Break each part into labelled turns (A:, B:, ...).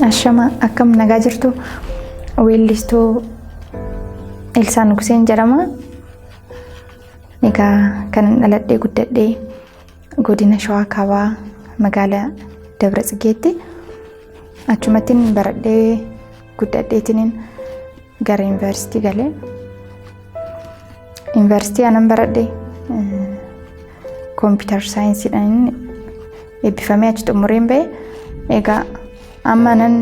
A: Ashama akkam nagaa jirtu weellistuu Elsaa Nugseen jedhama. Egaa kan dhaladhee guddadhee godina Shawaa Kaabaa magaalaa Dabra Tsigeetti achumattiin baradhee guddadheetiin gara yuunivarsiitii galee yuunivarsiitii anan baradhee computer science-dhaan eebbifamee achi xumureen ba'e. Egaa amma nan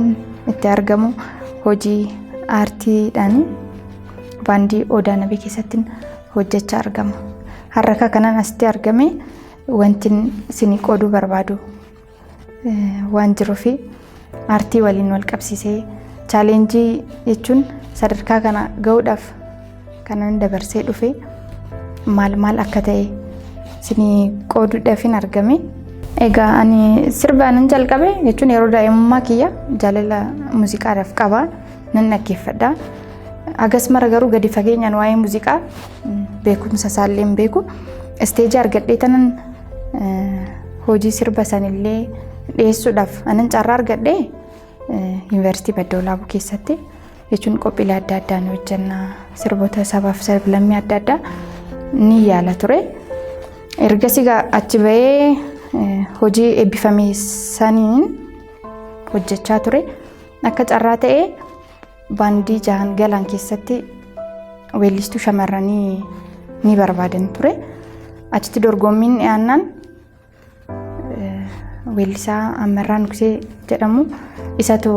A: itti argamu hojii aartiidhaan baandii Odaa Nabii keessatti hojjechaa argama. Har'a kanan asitti argame wanti isin qooduu barbaadu waan jiruuf aartii waliin wal qabsiisee challenge jechuun sadarkaa kana ga'uudhaaf kanan dabarsee dhufe maal akka ta'e isin qooduudhaaf argame. Egaa ani sirbaan jalqabe jechuun yeroo daa'imummaa kiyya jaalala muuziqaadhaaf qaba nan dhaggeeffadha. Agas mara garuu gadi fageenyaan waa'ee muuziqaa beekumsa isaallee hin beeku. Isteejii argadhee tanan hojii sirba sanillee dhiyeessuudhaaf anan carraa argadhee yuunivarsiitii Baddoolaabuu keessatti jechuun qophiilee adda addaa ni hojjenna. Sirboota sabaaf sablammii adda addaa ni yaala ture. Ergasii achi ba'ee hojii eebbifamee saniin hojjechaa ture. Akka carraa ta'ee baandii Jahan Galaan keessatti weellistuu shamarranii ni barbaadan ture. Achitti dorgommiin dhiyaannaan weellisaa Ammarraa Nugsee jedhamu isatu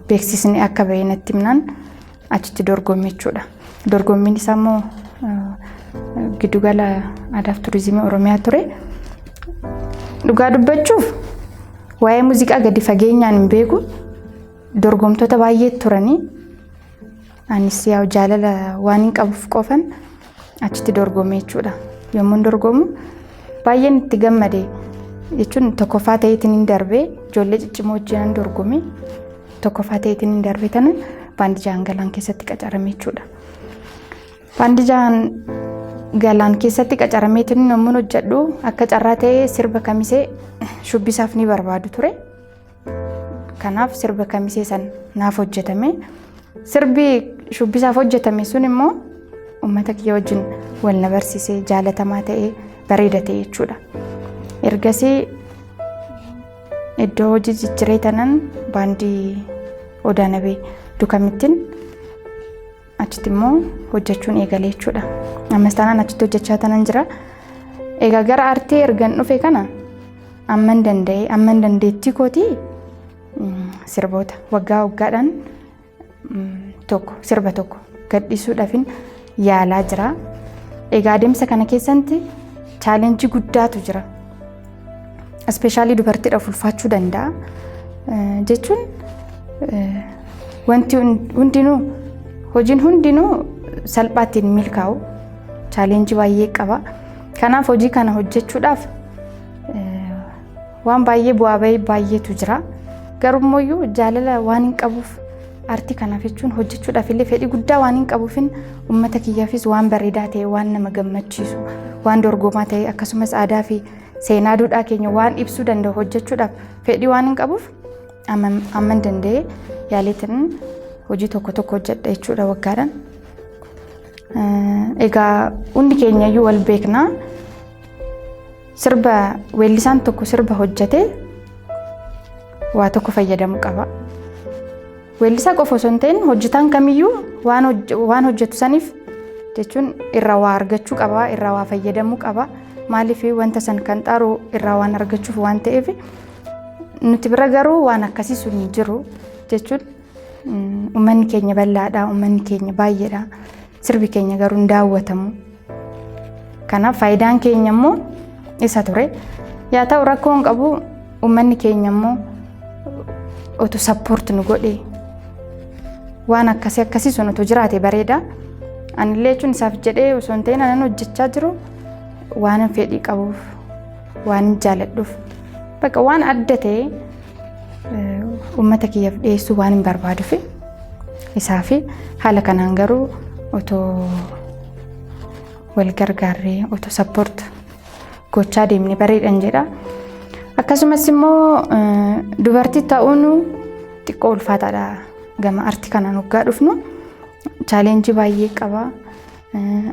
A: beeksisni akka ba'e natti himnaan achitti dorgommii jechuudha. Dorgommiin isaa immoo giddugala aadaa fi turizimii Oromiyaa ture. Dhugaa dubbachuuf waa'ee muuziqaa gadi fageenyaan hin beeku. Dorgomtoota baay'ee turanii anis yaa jaalala waan hin qabuuf qofan achitti dorgomee jechuudha. Yommuu dorgomu baay'een itti gammade jechuun tokkoffaa ta'eetiin hin darbee ijoollee ciccimoo wajjin dorgomee tokkoffaa ta'eetiin hin darbee tanan baandii Jahan Galaan keessatti qacaramee jechuudha. Baandii Jahan Galaan keessatti qacarameetiin yommuu hojjedhu akka carraa ta'ee sirba kamisee shubbisaaf ni barbaadu ture. Kanaaf sirba kamisee san naaf hojjetame. Sirbi shubbisaaf hojjetame sun immoo uummata kiyya wajjin wal na barsiisee jaalatamaa ta'ee bareeda ta'e jechuudha. Ergasii iddoo hojii jijjiiree tanan baandii Odaa Nabii Dukamittiin achitti immoo hojjechuun eegalee jechuudha. Ammas taanaan achitti hojjechaa tanan jira. Egaa gara aartii ergan dhufe kana amman dandeettii kootii sirboota waggaadhaan sirba tokko gadhiisuudhaaf yaalaa jira. Egaa adeemsa kana keessatti challenge guddaatu jira. Especially dubartiidhaaf ulfaachuu danda'a. Jechuun wanti hundinuu hojiin hundinuu salphaatti hin milkaa'u. Challenge baay'ee qaba. Kanaaf hojii kana hojjechuudhaaf waan baay'ee bu'aa baay'eetu jira. Garummoo jaalala waan hin qabuuf aartii kanaaf jechuun hojjechuudhaaf illee fedhii guddaa waan hin qabuuf uummata kiyyaafis waan bareedaa ta'e waan nama gammachiisu waan dorgomaa ta'e akkasumas aadaa fi seenaa duudhaa keenya waan ibsuu danda'u hojjechuudhaaf fedhii waan hin qabuuf amman danda'ee yaaleetiin hojii tokko hojjedha jechuudha waggaadhaan. Egaa hundi keenyayyuu wal beekna. Sirba weellisaan tokko sirba hojjetee waa tokko fayyadamuu qaba. Weellisaa qofa osoo hin ta'in hojjetaan kamiyyuu waan hojjetu saniif jechuun irraa waa argachuu qaba, irraa waa fayyadamuu qaba. Maaliif wanta san kan xaaru irraa waan argachuuf waan ta'eef nuti bira garuu waan akkasii sun hin jiru jechuun uummanni keenya bal'aadha, uummanni keenya baay'eedha. Sirbi keenya garuu hin daawwatamu. Kanaaf faayidaan keenya immoo isa ture. Yaa ta'u rakkoo hin qabu uummanni keenya immoo otoo support nu godhe waan akkasii sun otoo jiraate bareeda. Anillee jechuun isaaf jedhee osoo hin ta'in anan hojjechaa jiru waan fedhii qabuuf waan jaaladhuuf bakka waan adda ta'e uummata kiyyaaf dhiyeessuu waan hin barbaaduuf isaaf haala kanaan garuu otoo wal gargaarree otoo support gochaa deemne bareedan jedha. Akkasumas immoo dubartii ta'uun xiqqoo ulfaataadha gama artii kanaan waggaa dhufnu challenge baay'ee qaba.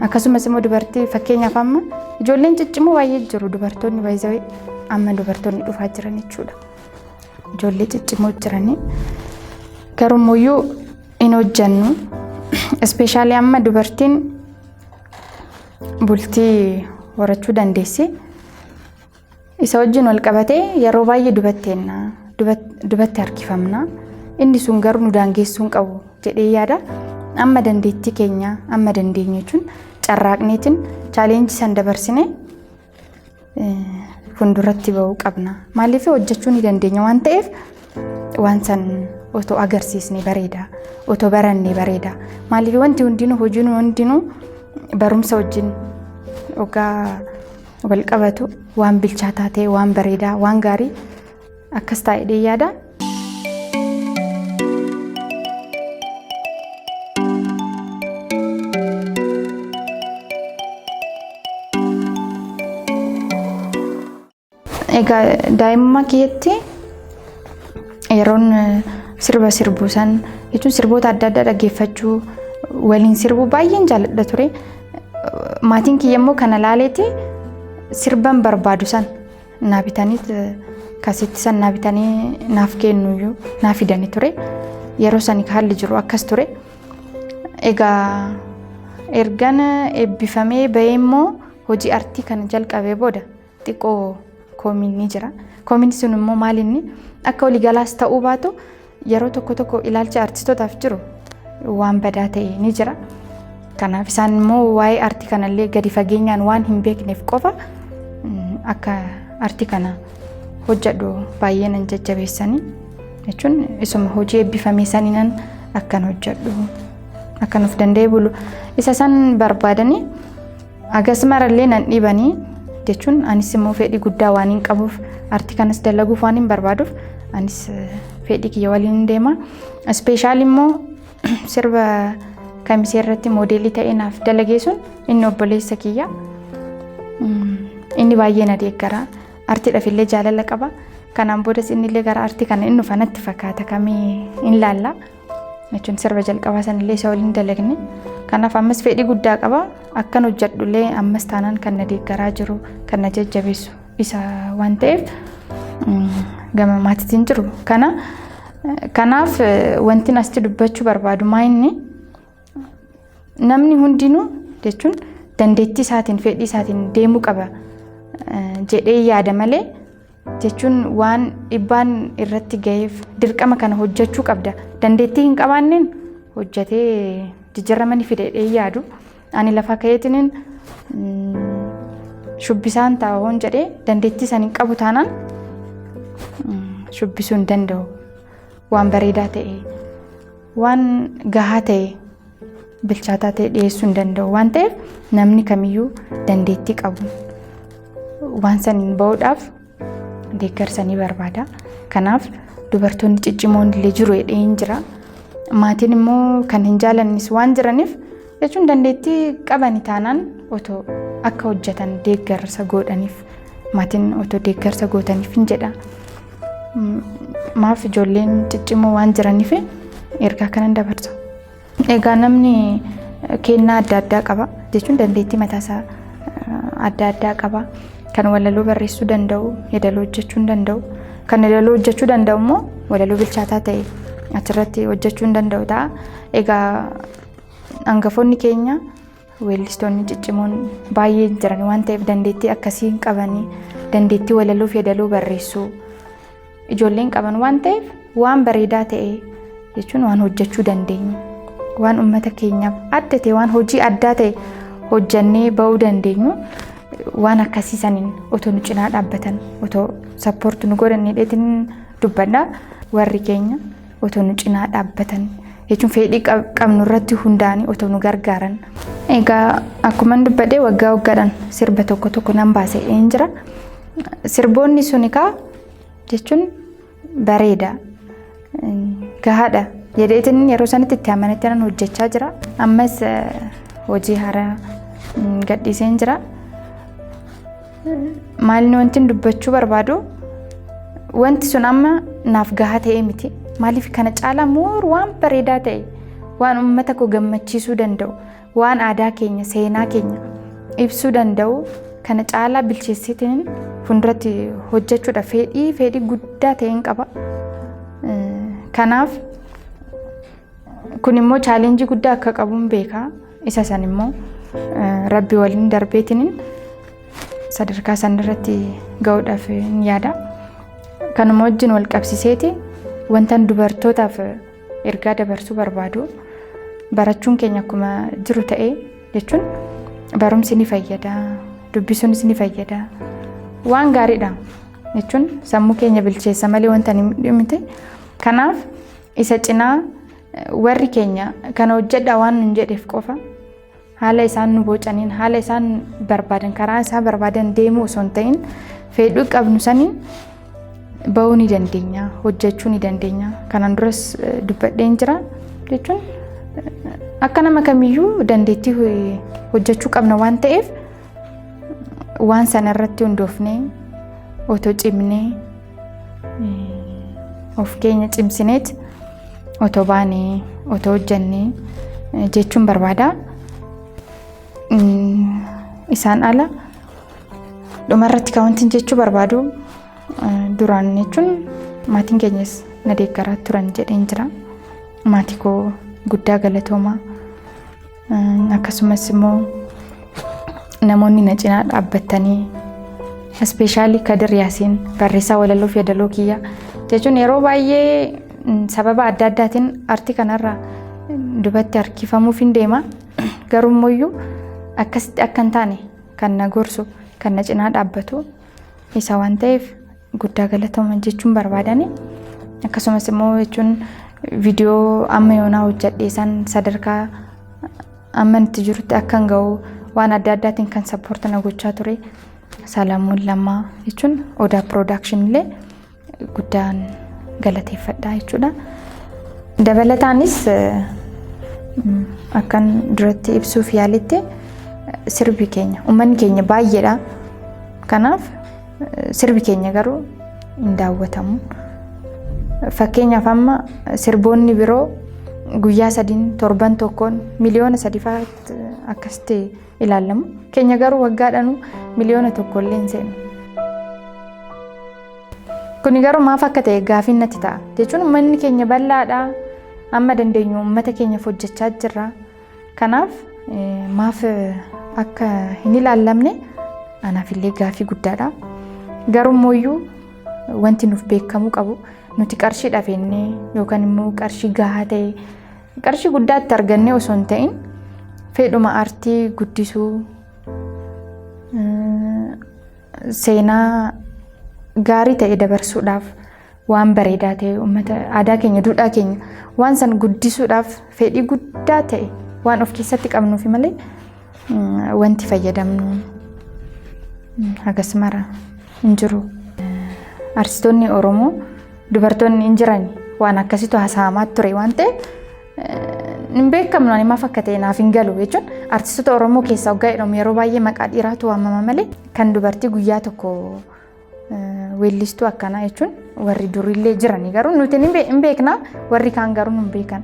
A: Akkasumas immoo dubartii fakkeenyaaf amma ijoolleen ciccimoo baay'ee jiru dubartoonni baay'ee amma dubartoonni dhufaa jiran jechuudha. Ijoollee ciccimoo jiranii garummoo in hojjannu especially amma dubartiin bultii horachuu dandeesse isa wajjin wal qabatee yeroo baay'ee dubatti harkifamna. Inni sun garuu nu daangeessuun qabu jedhee yaada. Amma dandeettii keenya amma dandeenye jechuun carraaqneetiin challenge san dabarsine funduratti ba'uu qabna. Maaliif hojjechuu ni dandeenya waan ta'eef waan san otoo agarsiisne bareeda, otoo baranne bareeda. Maaliif wanti hundinuu hojiin hundinuu barumsa wajjin ogaa wal qabatu waan bilchaataa ta'e waan bareedaa waan gaarii akkas taa'ee yaada. Egaa daa'imummaa kiyyatti yeroon sirba sirbuu san jechuun sirboota adda addaa dhaggeeffachuu waliin sirbuu baay'een jaalladha ture. Maatiin kiyya immoo kana laaleeti sirban barbaadu san naa bitaniit kaseetti san naa bitanii naaf kennuyyuu naa fidanii ture. Yeroo sani haalli jiru akkas ture. Egaa ergan eebbifamee bahee immoo hojii artii kana jalqabee booda xiqqoo koomiin jira. Koomiin sun immoo maalinni akka waliigalaas ta'uu baatu yeroo tokko ilaalcha artistootaaf jiru waan badaa ta'e ni jira. Kanaaf isaan immoo waa'ee artii kanallee gadi fageenyaan waan hin beekneef qofa akka artii kana hojjedhu baay'ee nan jajjabeessanii jechuun isuma hojii eebbifamee saniinan akkan hojjedhu akkan of danda'ee bulu isa san barbaadanii agasmarallee nan dhiibanii jechuun anis immoo fedhii guddaa waan hin qabuuf artii kanas dalaguuf waan hin barbaaduuf anis fedhii kiyya waliin deema. Ispeeshaal immoo sirba kamisee irratti moodeelii ta'ee naaf dalagee sun inni obboleessa kiyya. Inni baay'ee na deeggara. Artiidhaaf illee jaalala qaba. Kanaan boodas inni illee gara artii kana inni dhufanatti fakkaata kamii hin laalla. Jechuun sirba jalqabaa sanillee isa waliin dalagne. Kanaaf ammas fedhii guddaa qaba. Akkan hojjedhullee ammas taanaan kan na deeggaraa jiru kan na jajjabeessu isa waan ta'eef gama maatiitiin jiru. Kanaaf wanti asitti dubbachuu barbaadu maayinni namni hundinuu jechuun dandeettii isaatiin fedhii isaatiin deemuu qaba jedhee yaada malee jechuun waan dhibbaan irratti ga'eef dirqama kana hojjechuu qabda. Dandeettii hin qabaanneen hojjetee jijjiiramanii fidee yaadu. Ani lafa ka'eetiin shubbisaan taa'uun jedhee dandeettii san hin qabu taanaan shubbisuu hin danda'u. Waan bareedaa ta'e, waan gahaa ta'e, bilchaataa ta'e dhiyeessuu hin danda'u waan ta'eef namni kamiyyuu dandeettii qabu waan saniin ba'uudhaaf deeggarsa ni barbaada. Kanaaf dubartoonni ciccimoon illee jiru jedheen jira. Maatiin immoo kan hin jaalannis waan jiraniif jechuun dandeettii qabani taanaan otoo akka hojjetan deeggarsa godhaniif maatiin otoo deeggarsa gootaniif hin jedha. Maaf ijoolleen ciccimoo waan jiraniif ergaa kanan dabarsa. Egaa namni kennaa adda addaa qaba jechuun dandeettii mataasaa adda addaa qaba. Kan walaloo barreessuu danda'u, yeedaloo hojjechuu danda'u. Kan yeedaloo hojjechuu danda'u immoo walaloo bilchaataa ta'e achirratti hojjechuu danda'u ta'a. Egaa hangafoonni keenya weellistoonni ciccimoon baay'ee jiran waan ta'eef dandeettii akkasii qabanii dandeettii walaloo fi yeedaloo barreessuu ijoolleen qaban waan ta'eef waan bareedaa ta'e jechuun waan hojjechuu dandeenyu waan uummata keenyaaf adda ta'e waan hojii addaa ta'e hojjannee ba'uu dandeenyu waan akkasiisaniin otoo nu cinaa dhaabbatan otoo sappoortu nu godhan dheetiin dubbadha. Warri keenya otoo nu cinaa dhaabbatan jechuun fedhii qabnu irratti hundaa'anii otoo nu gargaaran. Egaa akkuma dubbadhee waggaa waggaadhaan sirba tokko nan baasee een jira. Sirboonni suni jechuun bareeda gahaadha jedheetiin yeroo sanitti itti amanatti nan hojjechaa jira. Ammas hojii haaraa gadhiiseen jira. Maalni wanti dubbachuu barbaadu wanti sun amma naaf gahaa ta'ee miti maaliif kana caalaa moor waan bareedaa ta'e waan uummata koo gammachiisuu danda'u waan aadaa keenya seenaa keenya ibsuu danda'u kana caalaa bilcheessitiin fuulduratti hojjechuudha fedhii guddaa ta'een qaba. Kanaaf kun immoo chaalenjii guddaa akka qabuun beekaa. Isa san immoo rabbi waliin darbeetiin sadarkaa san irratti ga'uudhaaf ni yaada. Kanuma wajjin wal qabsiiseeti wantan dubartootaaf ergaa dabarsuu barbaadu. Barachuun keenya akkuma jiru ta'ee jechuun barumsi ni fayyada, dubbisuunis ni fayyada. Waan gaariidha jechuun sammuu keenya bilcheessa malee wanta hin miti. Kanaaf isa cinaa warri keenya kana hojjedha waan nun jedheef qofa haala isaan nu bocaniin haala isaan barbaadan karaa isaa barbaadan deemuu osoo hin ta'in fedhii qabnu saniin ba'uu ni dandeenya, hojjechuu ni dandeenya. Kanaan duras dubbadheen jira jechuun akka nama kamiyyuu dandeettii hojjechuu qabna waan ta'eef waan sana irratti hundoofnee otoo cimnee of keenya cimsineet otoo baanee otoo hojjennee jechuun barbaada. Isaan ala dhumarratti kaawwantiin jechuu barbaadu duraan jechuun maatiin keenyas na deeggaraa turan jedheen jira. Maatii koo guddaa galatoomaa. Akkasumas immoo namoonni na cinaa dhaabbatanii ispeeshaalii Kadir Yaasiin barreessaa walaloo fi yaadaloo kiyya jechuun yeroo baay'ee sababa adda addaatiin artii kanarraa dubatti harkifamuuf hin deema. Garuu immoo akkasitti akka hin taane kan na gorsu kan na cinaa dhaabbatu isa waan ta'eef guddaa galatoomaa jechuun barbaadani. Akkasumas immoo jechuun viidiyoo amma yoonaa hojjedhee san sadarkaa amma nuti jirutti akka hin ga'u waan adda addaatiin kan sappoorta na gochaa ture Salamuun Lammaa jechuun Odaa Production illee guddaan galateeffadha jechuudha. Dabalataanis akkan duratti ibsuuf yaalitti sirbi keenya uummanni keenya baay'eedha. Kanaaf sirbi keenya garuu hin daawwatamu. Fakkeenyaaf amma sirboonni biroo guyyaa sadiin torban tokkoon miliyoona 3 fa'aatti akkasitti ilaalamu. Keenya garuu waggaadhaan miliyoona 1 illee hin seenu. Kuni garuu maaf akka ta'e gaafiin natti ta'a. Jechuun uummanni keenya bal'aadha. Amma dandeenyu uummata keenyaaf hojjechaa jirra. Kanaaf maaf akka hin ilaalamne anaaf illee gaafii guddaadha. Garuu immoo wanti nuuf beekamuu qabu nuti qarshii dhabennee yookaan immoo qarshii gahaa ta'e qarshii guddaatti argannee osoo hin ta'in fedhuma aartii guddisuu seenaa gaarii ta'e dabarsuudhaaf waan bareedaa ta'e uummata aadaa keenya duudhaa keenya waan san guddisuudhaaf fedhii guddaa ta'e waan of keessatti qabnuuf malee wanti fayyadamnu hagas mara hin jiru. Artistoonni Oromoo dubartoonni hin jiran waan akkasitu haasa'amaa ture waan ta'eef hin beekamnu ani maaf akka ta'e naaf hin galu jechuun artistoota Oromoo keessaa waggaa jedhamu yeroo baay'ee maqaa dhiiraatu waamama malee kan dubartii guyyaa tokko weellistuu akkanaa jechuun warri durillee jiranii garuu nuti hin beekna warri kaan garuu hin beekan.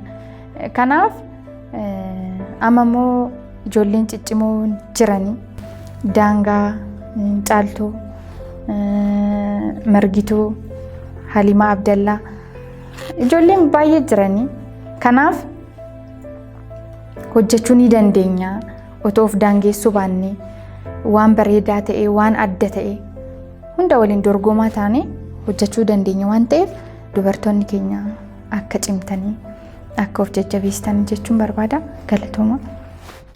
A: Kanaaf amma immoo ijoolleen ciccimoo jiranii Daangaa, Caaltuu, Margituu, Halimaa Abdallaa ijoolleen baay'ee jiranii. Kanaaf hojjechuu ni dandeenya otoo of daangeessuu baannee waan bareedaa ta'e waan adda ta'e hunda waliin dorgomaa taane hojjechuu dandeenya waan ta'eef dubartoonni keenya akka cimtanii akka of jajjabeessitanii jechuun barbaada. Galatooma.